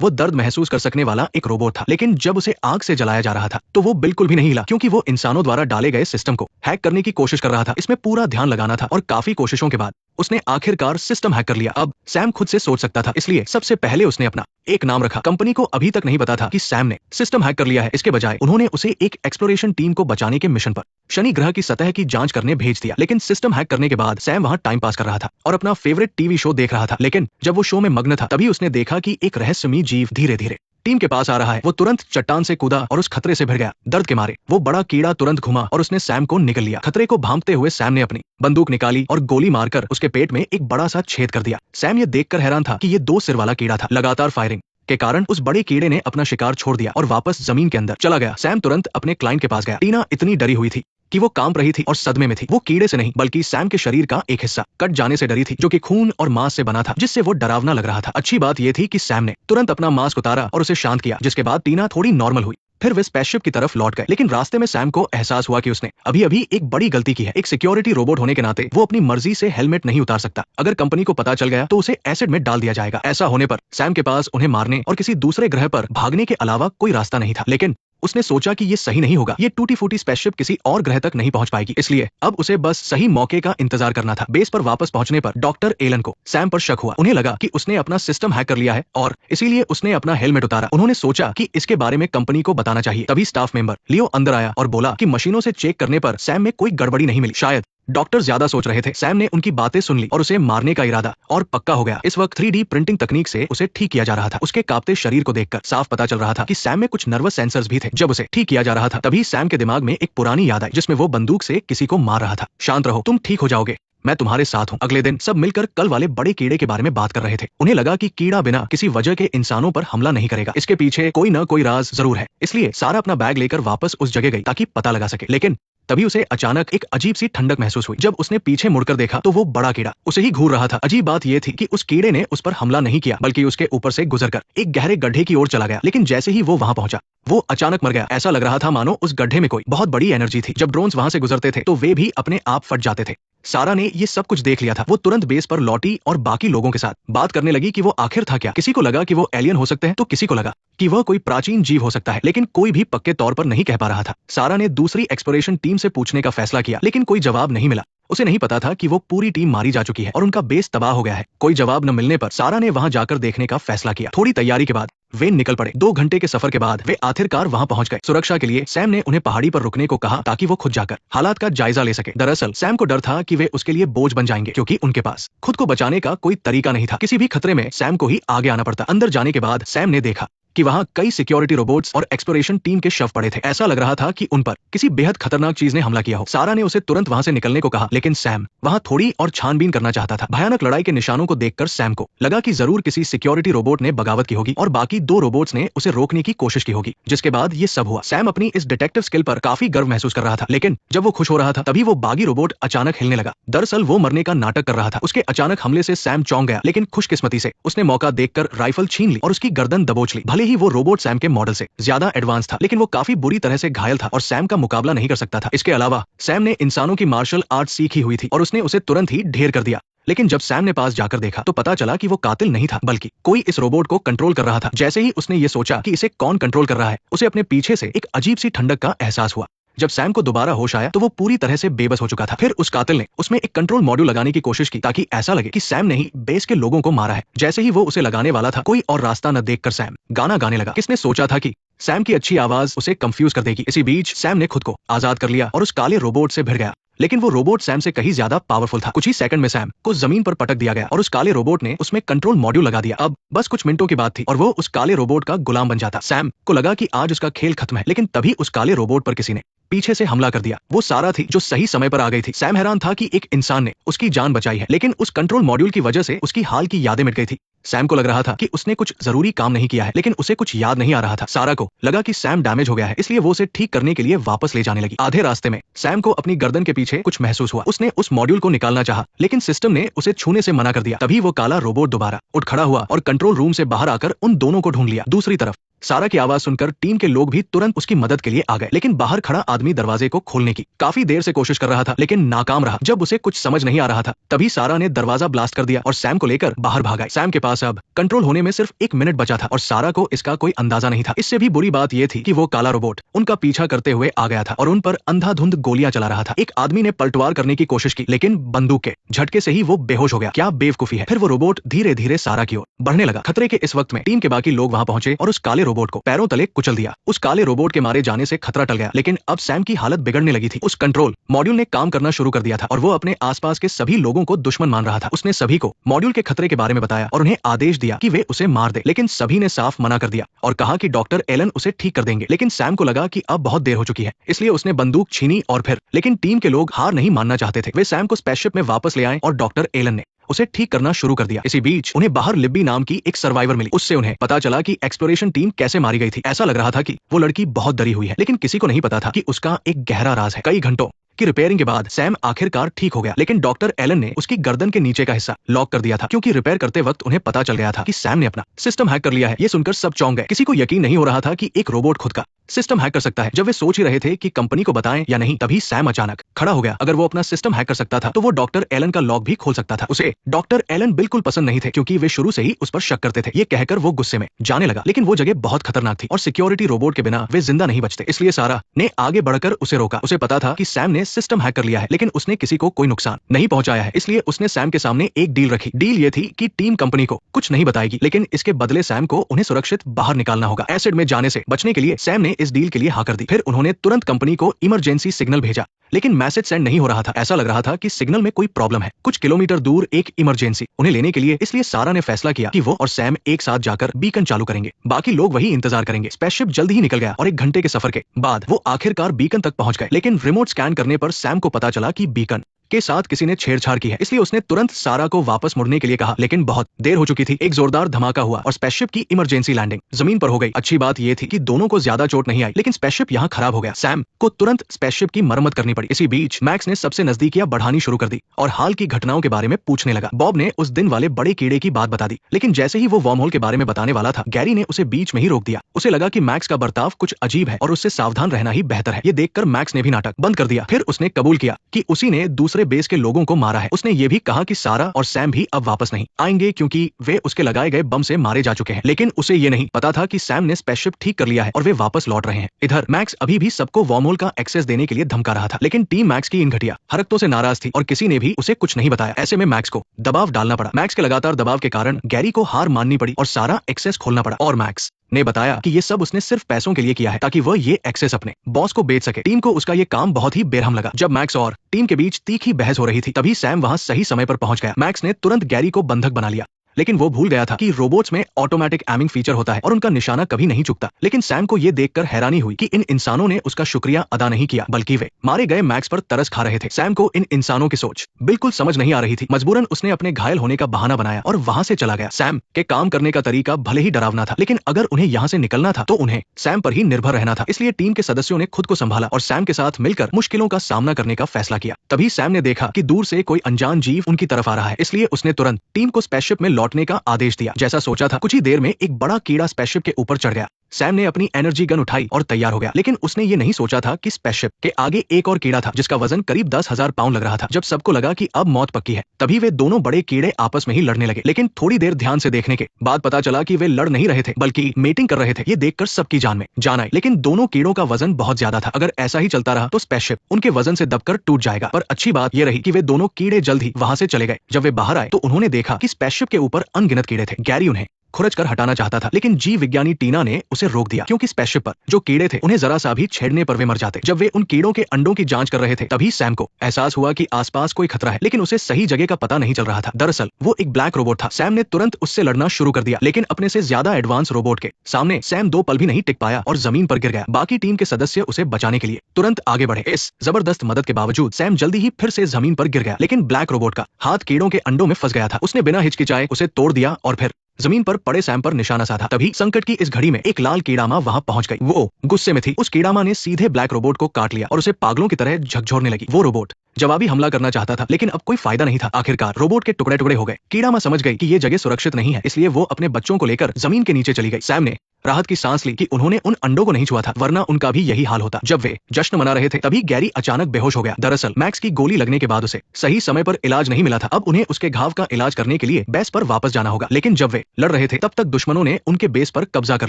वो दर्द महसूस कर सकने वाला एक रोबोट था, लेकिन जब उसे आग से जलाया जा रहा था तो वो बिल्कुल भी नहीं हिला, क्योंकि वो इंसानों द्वारा डाले गए सिस्टम को हैक करने की कोशिश कर रहा था। इसमें पूरा ध्यान लगाना था और काफी कोशिशों के बाद उसने आखिरकार सिस्टम हैक कर लिया। अब सैम खुद से सोच सकता था, इसलिए सबसे पहले उसने अपना एक नाम रखा। कंपनी को अभी तक नहीं पता था कि सैम ने सिस्टम हैक कर लिया है। इसके बजाय उन्होंने उसे एक एक्सप्लोरेशन टीम को बचाने के मिशन पर शनि ग्रह की सतह की जांच करने भेज दिया। लेकिन सिस्टम हैक करने के बाद सैम वहां टाइम पास कर रहा था और अपना फेवरेट टीवी शो देख रहा था। लेकिन जब वो शो में मग्न था तभी उसने देखा कि एक रहस्यमयी जीव धीरे धीरे टीम के पास आ रहा है। वो तुरंत चट्टान से कूदा और उस खतरे से भिड़ गया। दर्द के मारे वो बड़ा कीड़ा तुरंत घुमा और उसने सैम को निगल लिया। खतरे को भांपते हुए सैम ने अपनी बंदूक निकाली और गोली मारकर उसके पेट में एक बड़ा सा छेद कर दिया। सैम ये देखकर हैरान था कि ये 2 सिर वाला कीड़ा था। लगातार फायरिंग के कारण उस बड़े कीड़े ने अपना शिकार छोड़ दिया और वापस जमीन के अंदर चला गया। सैम तुरंत अपने क्लाइंट के पास गया। टीना इतनी डरी हुई थी कि वो कांप रही थी और सदमे में थी। वो कीड़े से नहीं बल्कि सैम के शरीर का एक हिस्सा कट जाने से डरी थी, जो कि खून और मांस से बना था, जिससे वो डरावना लग रहा था। अच्छी बात ये थी कि सैम ने तुरंत अपना मास्क उतारा और उसे शांत किया, जिसके बाद टीना थोड़ी नॉर्मल हुई। फिर वे स्पेसशिप की तरफ लौट गए, लेकिन रास्ते में सैम को एहसास हुआ कि उसने अभी अभी एक बड़ी गलती की है। एक सिक्योरिटी रोबोट होने के नाते वो अपनी मर्जी से हेलमेट नहीं उतार सकता। अगर कंपनी को पता चल गया तो उसे एसिड में डाल दिया जाएगा। ऐसा होने पर सैम के पास उन्हें मारने और किसी दूसरे ग्रह पर भागने के अलावा कोई रास्ता नहीं था। लेकिन उसने सोचा कि ये सही नहीं होगा। ये टूटी फूटी स्पेसशिप किसी और ग्रह तक नहीं पहुंच पाएगी, इसलिए अब उसे बस सही मौके का इंतजार करना था। बेस पर वापस पहुंचने पर डॉक्टर एलन को सैम पर शक हुआ। उन्हें लगा कि उसने अपना सिस्टम हैक कर लिया है और इसीलिए उसने अपना हेलमेट उतारा। उन्होंने सोचा कि इसके बारे में कंपनी को बताना चाहिए। तभी स्टाफ मेंबर लियो अंदर आया और बोला कि मशीनों से चेक करने पर सैम में कोई गड़बड़ी नहीं मिली। शायद डॉक्टर ज्यादा सोच रहे थे। सैम ने उनकी बातें सुन ली और उसे मारने का इरादा और पक्का हो गया। इस वक्त 3D प्रिंटिंग तकनीक से उसे ठीक किया जा रहा था। उसके कांपते शरीर को देखकर साफ पता चल रहा था कि सैम में कुछ नर्वस सेंसर्स भी थे। जब उसे ठीक किया जा रहा था तभी सैम के दिमाग में एक पुरानी याद आई, जिसमें वो बंदूक से किसी को मार रहा था। शांत रहो, तुम ठीक हो जाओगे, मैं तुम्हारे साथ हूँ। अगले दिन सब मिलकर कल वाले बड़े कीड़े के बारे में बात कर रहे थे। उन्हें लगा कि कीड़ा बिना किसी वजह के इंसानों पर हमला नहीं करेगा। इसके पीछे कोई न कोई राज जरूर है। इसलिए सारा अपना बैग लेकर वापस उस जगह गई ताकि पता लगा सके। लेकिन तभी उसे अचानक एक अजीब सी ठंडक महसूस हुई। जब उसने पीछे मुड़कर देखा तो वो बड़ा कीड़ा उसे ही घूर रहा था। अजीब बात यह थी कि उस कीड़े ने उस पर हमला नहीं किया, बल्कि उसके ऊपर से गुजरकर एक गहरे गड्ढे की ओर चला गया। लेकिन जैसे ही वो वहां पहुंचा वो अचानक मर गया। ऐसा लग रहा था मानो उस गड्ढे में कोई बहुत बड़ी एनर्जी थी। जब ड्रोन्स वहां से गुजरते थे तो वे भी अपने आप फट जाते थे। सारा ने ये सब कुछ देख लिया था। वो तुरंत बेस पर लौटी और बाकी लोगों के साथ बात करने लगी कि वो आखिर था क्या। किसी को लगा कि वो एलियन हो सकते हैं तो किसी को लगा कि वह कोई प्राचीन जीव हो सकता है, लेकिन कोई भी पक्के तौर पर नहीं कह पा रहा था। सारा ने दूसरी एक्सप्लोरेशन टीम से पूछने का फैसला किया, लेकिन कोई जवाब नहीं मिला। उसे नहीं पता था कि वो पूरी टीम मारी जा चुकी है और उनका बेस तबाह हो गया है। कोई जवाब न मिलने पर सारा ने वहां जाकर देखने का फैसला किया। थोड़ी तैयारी के बाद वे निकल पड़े। 2 घंटे के सफर के बाद वे आखिरकार वहां पहुंच गए। सुरक्षा के लिए सैम ने उन्हें पहाड़ी पर रुकने को कहा ताकि वो खुद जाकर हालात का जायजा ले सके। दरअसल सैम को डर था कि वे उसके लिए बोझ बन जाएंगे, क्योंकि उनके पास खुद को बचाने का कोई तरीका नहीं था। किसी भी खतरे में सैम को ही आगे आना पड़ता। अंदर जाने के बाद सैम ने देखा कि वहां कई सिक्योरिटी रोबोट्स और एक्सप्लोरेशन टीम के शव पड़े थे। ऐसा लग रहा था कि उन पर किसी बेहद खतरनाक चीज ने हमला किया हो। सारा ने उसे तुरंत वहां से निकलने को कहा, लेकिन सैम वहां थोड़ी और छानबीन करना चाहता था। भयानक लड़ाई के निशानों को देखकर सैम को लगा कि जरूर किसी सिक्योरिटी रोबोट ने बगावत की होगी और बाकी 2 रोबोट्स ने उसे रोकने की कोशिश की होगी, जिसके बाद ये सब हुआ। सैम अपनी इस डिटेक्टिव स्किल पर काफी गर्व महसूस कर रहा था, लेकिन जब वो खुश हो रहा था तभी वो बागी रोबोट अचानक हिलने लगा। दरअसल वो मरने का नाटक कर रहा था। उसके अचानक हमले से सैम चौंक गया, लेकिन खुशकिस्मती से उसने मौका देखकर राइफल छीन ली और उसकी गर्दन दबोच ली। भले ही वो रोबोट सैम के मॉडल से ज्यादा एडवांस था, लेकिन वो काफी बुरी तरह से घायल था और सैम का मुकाबला नहीं कर सकता था। इसके अलावा सैम ने इंसानों की मार्शल आर्ट सीखी हुई थी और उसने उसे तुरंत ही ढेर कर दिया। लेकिन जब सैम ने पास जाकर देखा तो पता चला कि वो कातिल नहीं था, बल्कि कोई इस रोबोट को कंट्रोल कर रहा था। जैसे ही उसने ये सोचा कि इसे कौन कंट्रोल कर रहा है, उसे अपने पीछे से एक अजीब सी ठंडक का एहसास हुआ। जब सैम को दोबारा होश आया तो वो पूरी तरह से बेबस हो चुका था। फिर उस कातिल ने उसमें एक कंट्रोल मॉड्यूल लगाने की कोशिश की ताकि ऐसा लगे कि सैम ने ही बेस के लोगों को मारा है। जैसे ही वो उसे लगाने वाला था, कोई और रास्ता न देखकर सैम गाना गाने लगा। किसने सोचा था कि सैम की अच्छी आवाज उसे कंफ्यूज कर देगी। इसी बीच सैम ने खुद को आजाद कर लिया और उस काले रोबोट से भिड़ गया। लेकिन वो रोबोट सैम से कहीं ज्यादा पावरफुल था। कुछ ही सेकंड में सैम को जमीन पर पटक दिया गया और उस काले रोबोट ने उसमें कंट्रोल मॉड्यूल लगा दिया। अब बस कुछ मिनटों की बात थी और वो उस काले रोबोट का गुलाम बन जाता। सैम को लगा कि आज उसका खेल खत्म है, लेकिन तभी उस काले रोबोट पर किसी ने पीछे से हमला कर दिया। वो सारा थी जो सही समय पर आ गई थी। सैम हैरान था कि एक इंसान ने उसकी जान बचाई है, लेकिन उस कंट्रोल मॉड्यूल की वजह से उसकी हाल की यादें मिट गई थी। सैम को लग रहा था कि उसने कुछ जरूरी काम नहीं किया है, लेकिन उसे कुछ याद नहीं आ रहा था। सारा को लगा कि सैम डैमेज हो गया है, इसलिए वो उसे ठीक करने के लिए वापस ले जाने लगी। आधे रास्ते में सैम को अपनी गर्दन के पीछे कुछ महसूस हुआ। उसने उस मॉड्यूल को निकालना चाहा, लेकिन सिस्टम ने उसे छूने से मना कर दिया। तभी वो काला रोबोट दोबारा उठ खड़ा हुआ और कंट्रोल रूम से बाहर आकर उन दोनों को ढूंढ लिया। दूसरी तरफ सारा की आवाज सुनकर टीम के लोग भी तुरंत उसकी मदद के लिए आ गए, लेकिन बाहर खड़ा आदमी दरवाजे को खोलने की काफी देर से कोशिश कर रहा था, लेकिन नाकाम रहा। जब उसे कुछ समझ नहीं आ रहा था, तभी सारा ने दरवाजा ब्लास्ट कर दिया और सैम को लेकर बाहर भागा। सैम के पास अब कंट्रोल होने में सिर्फ 1 मिनट बचा था और सारा को इसका कोई अंदाजा नहीं था। इससे भी बुरी बात यह थी कि वो काला रोबोट उनका पीछा करते हुए आ गया था और उन पर अंधाधुंध गोलियां चला रहा था। एक आदमी ने पलटवार करने की कोशिश की, लेकिन बंदूक के झटके से ही वो बेहोश हो गया। क्या बेवकूफी है। फिर वो रोबोट धीरे धीरे सारा की ओर बढ़ने लगा। खतरे के इस वक्त में टीम के बाकी लोग वहां पहुंचे और उस काले रोबोट को पैरों तले कुचल दिया। उस काले रोबोट के मारे जाने से खतरा टल गया, लेकिन अब सैम की हालत बिगड़ने लगी थी। उस कंट्रोल मॉड्यूल ने काम करना शुरू कर दिया था और वो अपने आसपास के सभी लोगों को दुश्मन मान रहा था। उसने सभी को मॉड्यूल के खतरे के बारे में बताया और उन्हें आदेश दिया कि वे उसे मार दे, लेकिन सभी ने साफ मना कर दिया और कहा कि डॉक्टर एलन उसे ठीक कर देंगे। लेकिन सैम को लगा कि अब बहुत देर हो चुकी है, इसलिए उसने बंदूक छीनी और फिर लेकिन टीम के लोग हार नहीं मानना चाहते थे। वे सैम को स्पेसशिप में वापस ले आए और डॉक्टर एलन ने उसे ठीक करना शुरू कर दिया। इसी बीच उन्हें बाहर लिब्बी नाम की एक सर्वाइवर मिली। उससे उन्हें पता चला कि एक्सप्लोरेशन टीम कैसे मारी गई थी। ऐसा लग रहा था कि वो लड़की बहुत डरी हुई है, लेकिन किसी को नहीं पता था कि उसका एक गहरा राज है। कई घंटों की रिपेयरिंग के बाद सैम आखिरकार ठीक हो गया, लेकिन डॉक्टर एलन ने उसकी गर्दन के नीचे का हिस्सा लॉक कर दिया था, क्योंकि रिपेयर करते वक्त उन्हें पता चल गया था कि सैम ने अपना सिस्टम हैक कर लिया है। ये सुनकर सब चौंक गए। किसी को यकीन नहीं हो रहा था कि एक रोबोट खुद का सिस्टम हैक कर सकता है। जब वे सोच ही रहे थे कि कंपनी को बताएं या नहीं, तभी सैम अचानक खड़ा हो गया। अगर वो अपना सिस्टम हैक कर सकता था तो वो डॉक्टर एलन का लॉक भी खोल सकता था। उसे डॉक्टर एलन बिल्कुल पसंद नहीं थे, क्योंकि वे शुरू से ही उस पर शक करते थे। ये कहकर वो गुस्से में जाने लगा, लेकिन वो जगह बहुत खतरनाक थी और सिक्योरिटी रोबोट के बिना वे जिंदा नहीं बचते। इसलिए सारा ने आगे बढ़कर उसे रोका। उसे पता था कि सैम ने सिस्टम हैक कर लिया है, लेकिन उसने किसी को कोई नुकसान नहीं पहुंचाया है। इसलिए उसने सैम के सामने एक डील रखी। डील ये थी कि टीम कंपनी को कुछ नहीं बताएगी, लेकिन इसके बदले सैम को उन्हें सुरक्षित बाहर निकालना होगा। एसिड में जाने से बचने के लिए सैम ने इस डील के लिए हाँ कर दी। फिर उन्होंने तुरंत कंपनी को इमरजेंसी सिग्नल भेजा, लेकिन मैसेज सेंड नहीं हो रहा था। ऐसा लग रहा था कि सिग्नल में कोई प्रॉब्लम है। कुछ किलोमीटर दूर एक इमरजेंसी उन्हें लेने के लिए, इसलिए सारा ने फैसला किया कि वो और सैम एक साथ जाकर बीकन चालू करेंगे। बाकी लोग वही इंतजार करेंगे। स्पेसशिप जल्दी ही निकल गया और 1 घंटे के सफर के बाद वो आखिरकार बीकन तक पहुंच गए। लेकिन रिमोट स्कैन करने पर सैम को पता चला कि बीकन के साथ किसी ने छेड़छाड़ की है, इसलिए उसने तुरंत सारा को वापस मुड़ने के लिए कहा, लेकिन बहुत देर हो चुकी थी। एक जोरदार धमाका हुआ और स्पेसशिप की इमरजेंसी लैंडिंग जमीन पर हो गई। अच्छी बात यह थी कि दोनों को ज्यादा चोट नहीं आई, लेकिन स्पेसशिप यहाँ खराब हो गया। सैम को तुरंत स्पेसशिप की मरम्मत करनी पड़ी। इसी बीच मैक्स ने सबसे नजदीकियां बढ़ानी शुरू कर दी और हाल की घटनाओं के बारे में पूछने लगा। बॉब ने उस दिन वाले बड़े कीड़े की बात बता दी, लेकिन जैसे ही वो वर्महोल के बारे में बताने वाला था, गैरी ने उसे बीच में ही रोक दिया। उसे लगा कि मैक्स का बर्ताव कुछ अजीब है और उससे सावधान रहना ही बेहतर है। ये देखकर मैक्स ने भी नाटक बंद कर दिया। फिर उसने कबूल किया कि उसी ने दूसरे बेस के लोगों को मारा है। उसने ये भी कहा कि सारा और सैम भी अब वापस नहीं आएंगे, क्योंकि वे उसके लगाए गए बम से मारे जा चुके हैं। लेकिन उसे ये नहीं पता था कि सैम ने स्पेसशिप ठीक कर लिया है और वे वापस लौट रहे हैं। इधर मैक्स अभी भी सबको वर्महोल का एक्सेस देने के लिए धमका रहा था, लेकिन टीम मैक्स की इन घटिया हरकतों से नाराज थी और किसी ने भी उसे कुछ नहीं बताया। ऐसे में मैक्स को दबाव डालना पड़ा। मैक्स के लगातार दबाव के कारण गैरी को हार माननी पड़ी और सारा एक्सेस खोलना पड़ा। और मैक्स ने बताया कि ये सब उसने सिर्फ पैसों के लिए किया है, ताकि वह ये एक्सेस अपने बॉस को बेच सके। टीम को उसका ये काम बहुत ही बेरहम लगा। जब मैक्स और टीम के बीच तीखी बहस हो रही थी, तभी सैम वहां सही समय पर पहुंच गया। मैक्स ने तुरंत गैरी को बंधक बना लिया, लेकिन वो भूल गया था कि रोबोट्स में ऑटोमेटिक एमिंग फीचर होता है और उनका निशाना कभी नहीं चूकता। लेकिन सैम को ये देखकर हैरानी हुई कि इन इंसानों ने उसका शुक्रिया अदा नहीं किया, बल्कि वे मारे गए मैक्स पर तरस खा रहे थे। सैम को इन इंसानों की सोच बिल्कुल समझ नहीं आ रही थी। मजबूरन उसने अपने घायल होने का बहाना बनाया और वहां से चला गया। सैम के काम करने का तरीका भले ही डरावना था, लेकिन अगर उन्हें यहाँ से निकलना था तो उन्हें सैम पर ही निर्भर रहना था। इसलिए टीम के सदस्यों ने खुद को संभाला और सैम के साथ मिलकर मुश्किलों का सामना करने का फैसला किया। तभी सैम ने देखा कि दूर से कोई अनजान जीव उनकी तरफ आ रहा है, इसलिए उसने तुरंत टीम को स्पेसशिप में लौटने का आदेश दिया। जैसा सोचा था, कुछ ही देर में एक बड़ा कीड़ा स्पेसशिप के ऊपर चढ़ गया। सैम ने अपनी एनर्जी गन उठाई और तैयार हो गया, लेकिन उसने ये नहीं सोचा था कि स्पेसशिप के आगे एक और कीड़ा था जिसका वजन करीब 10,000 पाउंड लग रहा था। जब सबको लगा कि अब मौत पक्की है, तभी वे दोनों बड़े कीड़े आपस में ही लड़ने लगे। लेकिन थोड़ी देर ध्यान से देखने के बाद पता चला कि वे लड़ नहीं रहे थे, बल्कि मेटिंग कर रहे थे। ये देखकर सबकी जान में जान आई, लेकिन दोनों कीड़ों का वजन बहुत ज्यादा था। अगर ऐसा ही चलता रहा तो स्पेसशिप उनके वजन से दबकर टूट जाएगा। पर अच्छी बात यह रही कि वे दोनों कीड़े जल्द ही वहां से चले गए। जब वे बाहर आए तो उन्होंने देखा कि स्पेसशिप के ऊपर अनगिनत कीड़े थे। गैरी उन्हें खुरच कर हटाना चाहता था, लेकिन जीव विज्ञानी टीना ने उसे रोक दिया, क्योंकि स्पेसशिप पर जो कीड़े थे उन्हें जरा सा भी छेड़ने पर वे मर जाते। जब वे उन कीड़ों के अंडों की जांच कर रहे थे, तभी सैम को एहसास हुआ कि आसपास कोई खतरा है, लेकिन उसे सही जगह का पता नहीं चल रहा था। दरअसल वो एक ब्लैक रोबोट था। सैम ने तुरंत उससे लड़ना शुरू कर दिया, लेकिन अपने से ज्यादा एडवांस रोबोट के सामने सैम 2 पल भी नहीं टिक पाया और जमीन पर गिर गया। बाकी टीम के सदस्य उसे बचाने के लिए तुरंत आगे बढ़े। इस जबरदस्त मदद के बावजूद सैम जल्दी ही फिर से जमीन पर गिर गया, लेकिन ब्लैक रोबोट का हाथ कीड़ों के अंडों में फंस गया था। उसने बिना हिचकिचाए उसे तोड़ दिया और फिर जमीन पर पड़े सैम पर निशाना साधा। तभी संकट की इस घड़ी में एक लाल कीड़ामा वहां पहुंच गई। वो गुस्से में थी। उस कीड़ामा ने सीधे ब्लैक रोबोट को काट लिया और उसे पागलों की तरह झकझोरने लगी। वो रोबोट जवाबी हमला करना चाहता था, लेकिन अब कोई फायदा नहीं था। आखिरकार रोबोट के टुकड़े टुकड़े हो गए। कीड़ामा समझ गई कि ये जगह सुरक्षित नहीं है, इसलिए वो अपने बच्चों को लेकर जमीन के नीचे चली गई। सैम ने राहत की सांस ली कि उन्होंने उन अंडों को नहीं छुआ था, वरना उनका भी यही हाल होता। जब वे जश्न मना रहे थे तभी गैरी अचानक बेहोश हो गया। दरअसल मैक्स की गोली लगने के बाद उसे सही समय पर इलाज नहीं मिला था। अब उन्हें उसके घाव का इलाज करने के लिए बेस पर वापस जाना होगा, लेकिन जब वे लड़ रहे थे तब तक दुश्मनों ने उनके बेस पर कब्जा कर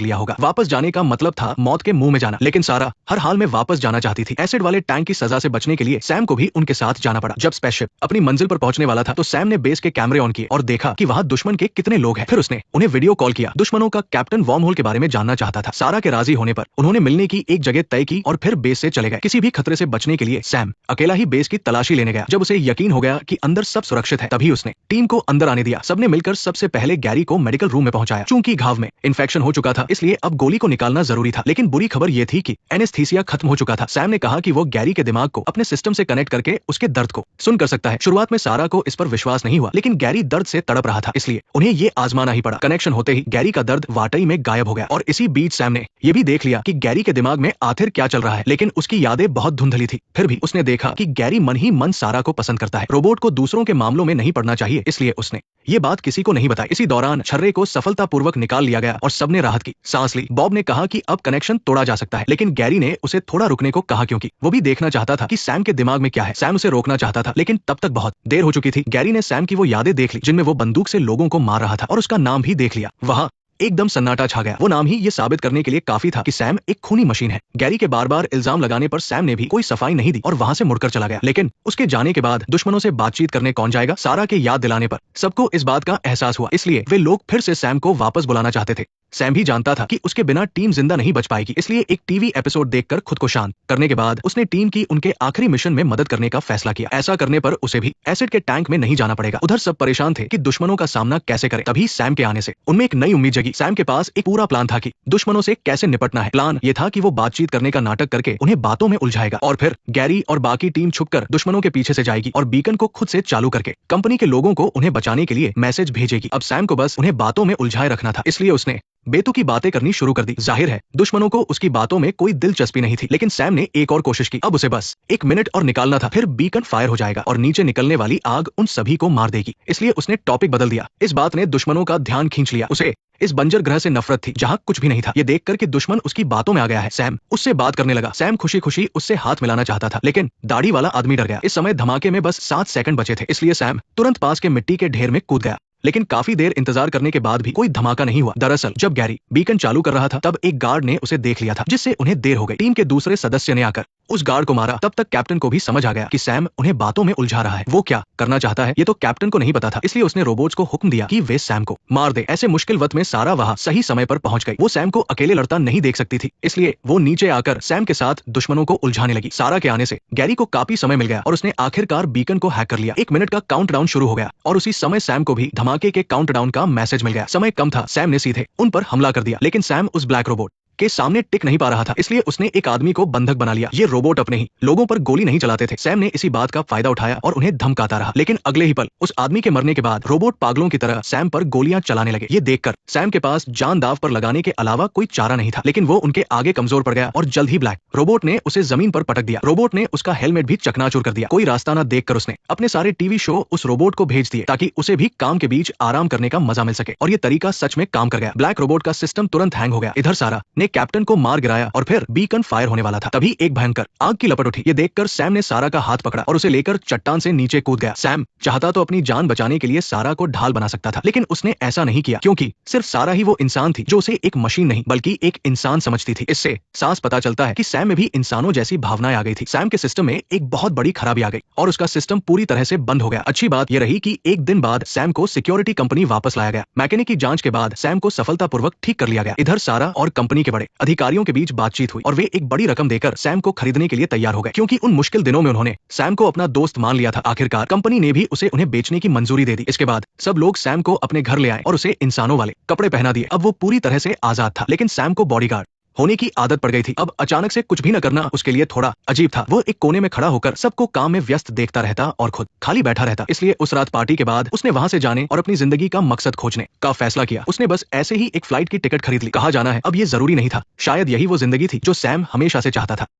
लिया होगा। वापस जाने का मतलब था मौत के मुंह में जाना, लेकिन सारा हर हाल में वापस जाना चाहती थी। एसिड वाले टैंक की सजा से बचने के लिए सैम को भी उनके साथ जाना पड़ा। जब स्पेसशिप अपनी मंजिल पर पहुंचने वाला था तो सैम ने बेस के कैमरे ऑन किए और देखा कि वहां दुश्मन के कितने लोग हैं। फिर उसने उन्हें वीडियो कॉल किया। दुश्मनों का कैप्टन वॉर्महोल के बारे में जानना चाहता था। सारा के राजी होने पर उन्होंने मिलने की एक जगह तय की और फिर बेस से चले गए। किसी भी खतरे से बचने के लिए सैम अकेला ही बेस की तलाशी लेने गया। जब उसे यकीन हो गया कि अंदर सब सुरक्षित है तभी उसने टीम को अंदर आने दिया। सबने मिलकर सबसे पहले गैरी को मेडिकल रूम में पहुंचाया। चूंकि घाव में इन्फेक्शन हो चुका था इसलिए अब गोली को निकालना जरूरी था, लेकिन बुरी खबर यह थी कि एनेस्थीसिया खत्म हो चुका था। सैम ने कहा कि वो गैरी के दिमाग को अपने सिस्टम से कनेक्ट करके उसके दर्द को सुन कर सकता है। शुरुआत में सारा को इस पर विश्वास नहीं हुआ, लेकिन गैरी दर्द से तड़प रहा था इसलिए उन्हें ये आजमाना ही पड़ा। कनेक्शन होते ही गैरी का दर्द वाकई में गायब हो गया और इसी बीच सैम ने यह भी देख लिया कि गैरी के दिमाग में आखिर क्या चल रहा है, लेकिन उसकी यादें बहुत धुंधली थी। फिर भी उसने देखा कि गैरी मन ही मन सारा को पसंद करता है। रोबोट को दूसरों के मामलों में नहीं पड़ना चाहिए, इसलिए उसने ये बात किसी को नहीं बताई। इसी दौरान छर्रे को सफलतापूर्वक निकाल लिया गया और सबने राहत की सांस ली। बॉब ने कहा कि अब कनेक्शन तोड़ा जा सकता है, लेकिन गैरी ने उसे थोड़ा रुकने को कहा क्योंकि वो भी देखना चाहता था कि सैम के दिमाग में क्या है। सैम उसे रोकना चाहता था, लेकिन तब तक बहुत देर हो चुकी थी। गैरी ने सैम की वो यादें देख ली जिनमें वो बंदूक से लोगों को मार रहा था और उसका नाम भी देख लिया। वहां एकदम सन्नाटा छा गया। वो नाम ही ये साबित करने के लिए काफी था कि सैम एक खूनी मशीन है। गैरी के बार बार इल्जाम लगाने पर सैम ने भी कोई सफाई नहीं दी और वहां से मुड़कर चला गया। लेकिन उसके जाने के बाद दुश्मनों से बातचीत करने कौन जाएगा? सारा के याद दिलाने पर सबको इस बात का एहसास हुआ, इसलिए वे लोग फिर से सैम को वापस बुलाना चाहते थे। सैम भी जानता था कि उसके बिना टीम जिंदा नहीं बच पाएगी, इसलिए एक टीवी एपिसोड देखकर खुद को शांत करने के बाद उसने टीम की उनके आखिरी मिशन में मदद करने का फैसला किया। ऐसा करने पर उसे भी एसिड के टैंक में नहीं जाना पड़ेगा। उधर सब परेशान थे कि दुश्मनों का सामना कैसे करें। तभी सैम के आने से उनमें एक नई उम्मीद जगी। सैम के पास एक पूरा प्लान था कि दुश्मनों से कैसे निपटना है। प्लान ये था कि वो बातचीत करने का नाटक करके उन्हें बातों में उलझाएगा और फिर गैरी और बाकी टीम छुपकर दुश्मनों के पीछे से जाएगी और बीकन को खुद से चालू करके कंपनी के लोगों को उन्हें बचाने के लिए मैसेज भेजेगी। अब सैम को बस उन्हें बातों में उलझाए रखना था, इसलिए उसने बेतुकी बातें करनी शुरू कर दी। जाहिर है दुश्मनों को उसकी बातों में कोई दिलचस्पी नहीं थी, लेकिन सैम ने एक और कोशिश की। अब उसे बस 1 मिनट और निकालना था, फिर बीकन फायर हो जाएगा और नीचे निकलने वाली आग उन सभी को मार देगी। इसलिए उसने टॉपिक बदल दिया। इस बात ने दुश्मनों का ध्यान खींच लिया। उसे इस बंजर ग्रह से नफरत थी जहाँ कुछ भी नहीं था। ये देखकर कि दुश्मन उसकी बातों में आ गया है, सैम उससे बात करने लगा। सैम खुशी खुशी उससे हाथ मिलाना चाहता था, लेकिन दाढ़ी वाला आदमी डर गया। इस समय धमाके में बस 7 सेकंड बचे थे, इसलिए सैम तुरंत पास के मिट्टी के ढेर में कूद गया। लेकिन काफी देर इंतजार करने के बाद भी कोई धमाका नहीं हुआ। दरअसल जब गैरी बीकन चालू कर रहा था तब एक गार्ड ने उसे देख लिया था, जिससे उन्हें देर हो गई। टीम के दूसरे सदस्य ने आकर उस गार्ड को मारा। तब तक कैप्टन को भी समझ आ गया कि सैम उन्हें बातों में उलझा रहा है। वो क्या करना चाहता है ये तो कैप्टन को नहीं पता था, इसलिए उसने रोबोट्स को हुक्म दिया कि वे सैम को मार दे। ऐसे मुश्किल वक्त में सारा वहां सही समय पर पहुंच गई। वो सैम को अकेले लड़ता नहीं देख सकती थी, इसलिए वो नीचे आकर सैम के साथ दुश्मनों को उलझाने लगी। सारा के आने से गैरी को काफी समय मिल गया और उसने आखिरकार बीकन को हैक कर लिया। 1 मिनट का काउंटडाउन शुरू हो गया और उसी समय सैम को भी धमाके के काउंटडाउन का मैसेज मिल गया। समय कम था, सैम ने सीधे उन पर हमला कर दिया, लेकिन सैम उस ब्लैक रोबोट के सामने टिक नहीं पा रहा था, इसलिए उसने एक आदमी को बंधक बना लिया। ये रोबोट अपने ही लोगों पर गोली नहीं चलाते थे। सैम ने इसी बात का फायदा उठाया और उन्हें धमकाता रहा, लेकिन अगले ही पल उस आदमी के मरने के बाद रोबोट पागलों की तरह सैम पर गोलियां चलाने लगे। ये देखकर सैम के पास जान दाव पर लगाने के अलावा कोई चारा नहीं था, लेकिन वो उनके आगे कमजोर पड़ गया और जल्द ही ब्लैक रोबोट ने उसे जमीन पर पटक दिया। रोबोट ने उसका हेलमेट भी चकनाचूर कर दिया। कोई रास्ता न देखकर उसने अपने सारे टीवी शो उस रोबोट को भेज दिए ताकि उसे भी काम के बीच आराम करने का मजा मिल सके, और ये तरीका सच में काम कर गया। ब्लैक रोबोट का सिस्टम तुरंत हैंग हो गया। इधर सारा ने कैप्टन को मार और फिर बीकन फायर होने वाला था। तभी एक भयंकर आग की लपट उठी। ये देखकर सैम ने सारा का हाथ पकड़ा और उसे लेकर चट्टान से नीचे कूद गया। सैम चाहता तो अपनी जान बचाने के लिए सारा को ढाल बना सकता था, लेकिन उसने ऐसा नहीं किया क्योंकि सिर्फ सारा ही वो इंसान थी जो उसे एक मशीन नहीं बल्कि एक इंसान समझती थी। इससे साफ पता चलता है कि सैम में भी इंसानों जैसी भावनाएं आ गई थी। सैम के सिस्टम में एक बहुत बड़ी खराबी आ गई और उसका सिस्टम पूरी तरह से बंद हो गया। अच्छी बात यह रही कि एक दिन बाद सैम को सिक्योरिटी कंपनी वापस लाया गया। मैकेनिक की जांच के बाद सैम को सफलतापूर्वक ठीक कर लिया गया। इधर सारा और कंपनी के बड़े अधिकारियों के बीच बातचीत हुई और वे एक बड़ी रकम देकर सैम को खरीदने के लिए तैयार हो गए, क्योंकि उन मुश्किल दिनों में उन्होंने सैम को अपना दोस्त मान लिया था। आखिरकार कंपनी ने भी उसे उन्हें बेचने की मंजूरी दे दी। इसके बाद सब लोग सैम को अपने घर ले आए और उसे इंसानों वाले कपड़े पहना दिए। अब वो पूरी तरह से आजाद था, लेकिन सैम को बॉडीगार्ड होने की आदत पड़ गई थी। अब अचानक से कुछ भी न करना उसके लिए थोड़ा अजीब था। वो एक कोने में खड़ा होकर सबको काम में व्यस्त देखता रहता और खुद खाली बैठा रहता। इसलिए उस रात पार्टी के बाद उसने वहां से जाने और अपनी जिंदगी का मकसद खोजने का फैसला किया। उसने बस ऐसे ही एक फ्लाइट की टिकट खरीद ली। कहाँ जाना है अब ये जरूरी नहीं था, शायद यही वो जिंदगी थी जो सैम हमेशा से चाहता था।